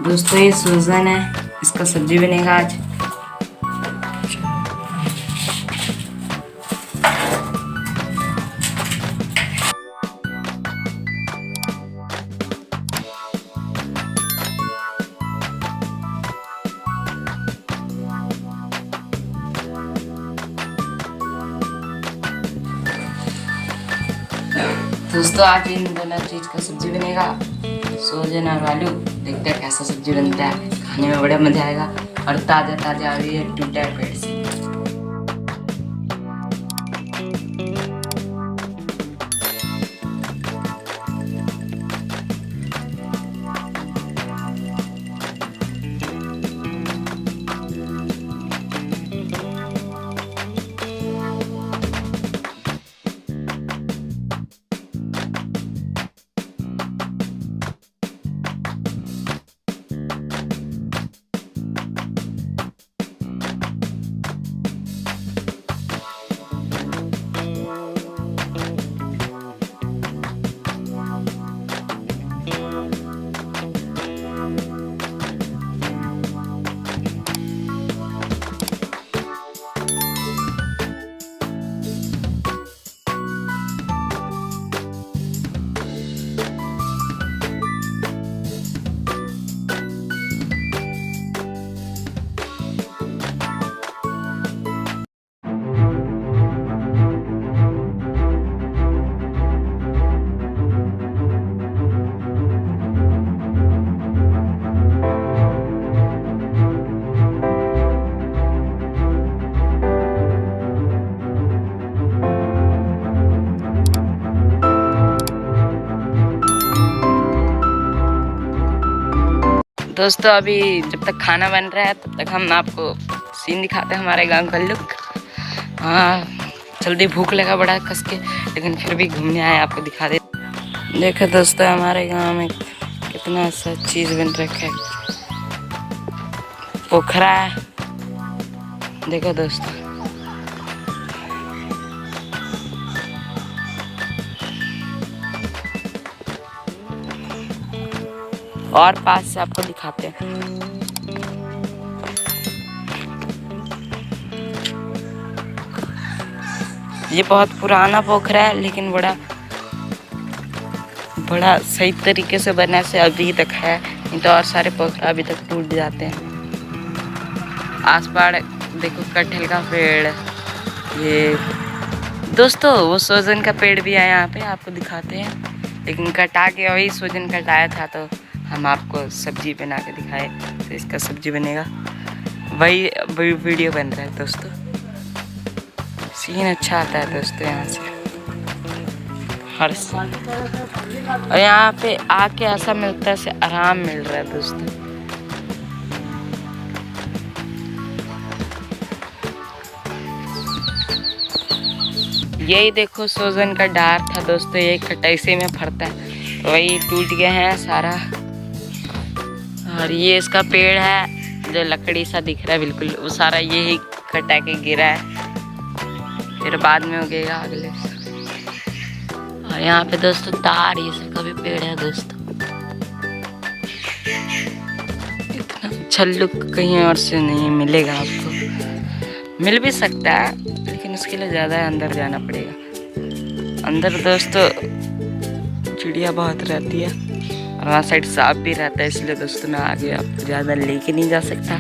दोस्तों ये सहजन है, इसका सब्जी बनेगा आज। दोस्तों आज इन दोनों चीज का सब्जी बनेगा, सहजन और आलू। देखते हैं कैसा सब्जी बनता है, खाने में बड़ा मजा आएगा और ताजा ताजा अभी टूटा है पेड़ से। दोस्तों अभी जब तक खाना बन रहा है तब तक हम आपको सीन दिखाते हैं हमारे गांव का लुक। हाँ जल्दी भूख लगा बड़ा कस के, लेकिन फिर भी घूमने आए, आपको दिखा दे। देखो दोस्तों हमारे गांव में कितना अच्छा चीज़ बन रखा है, पोखरा है। देखो दोस्तों और पास से आपको दिखाते हैं। ये बहुत पुराना पोखरा है, लेकिन बड़ा सही तरीके से बना से अभी तक है, नहीं तो और सारे पोखरा अभी तक टूट जाते हैं। आसपास देखो कटहल का पेड़, ये दोस्तों वो सहजन का पेड़ भी है यहाँ पे, आपको दिखाते हैं। लेकिन कटा के वही सहजन कटाया था तो हम आपको सब्जी बना के दिखाए, तो इसका सब्जी बनेगा, वही वीडियो बन रहा है दोस्तों। सीन अच्छा आता है दोस्तों यहाँ से हर सीन, और यहाँ पे आके ऐसा मिलता है से आराम मिल रहा है दोस्तों। यही देखो सहजन का डार था दोस्तों, ये खटाइसे में फरता है, वही टूट गया है सारा। और ये इसका पेड़ है जो लकड़ी सा दिख रहा है बिल्कुल, वो सारा यही कटा के गिरा है, फिर बाद में उगेगा अगले। और यहाँ पे दोस्तों तार ये सब का भी पेड़ है दोस्तों। इतना अच्छा लुक कहीं और से नहीं मिलेगा आपको, मिल भी सकता है लेकिन उसके लिए ज़्यादा अंदर जाना पड़ेगा। अंदर दोस्तों चिड़िया बहुत रहती है और वहाँ साइड सांप भी रहता है, इसलिए दोस्तों मैं आगे आपको ज़्यादा लेके नहीं जा सकता।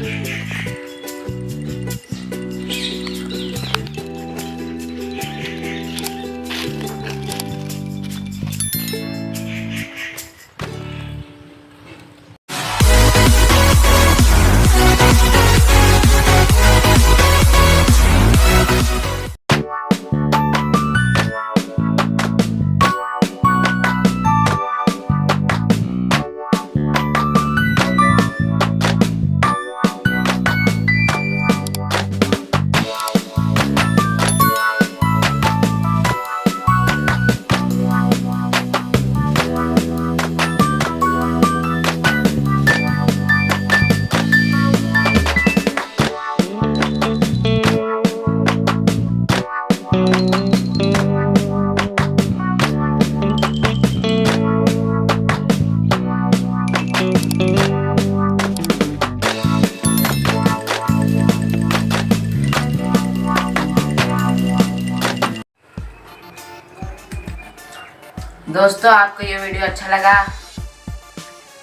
दोस्तों आपको ये वीडियो अच्छा लगा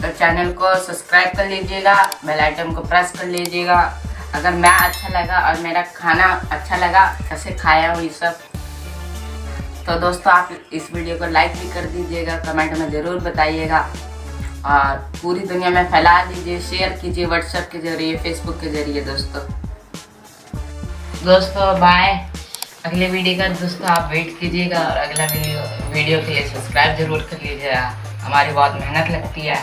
तो चैनल को सब्सक्राइब कर लीजिएगा, बेल आइकन को प्रेस कर लीजिएगा। अगर मैं अच्छा लगा और मेरा खाना अच्छा लगा, कैसे खाया हूँ ये सब, तो दोस्तों आप इस वीडियो को लाइक भी कर दीजिएगा, कमेंट में ज़रूर बताइएगा और पूरी दुनिया में फैला दीजिए, शेयर कीजिए व्हाट्सएप के जरिए, फेसबुक के जरिए। दोस्तों बाय। अगले वीडियो का दोस्तों आप वेट कीजिएगा और अगला वीडियो के लिए सब्सक्राइब जरूर कर लीजिएगा। हमारी बहुत मेहनत लगती है।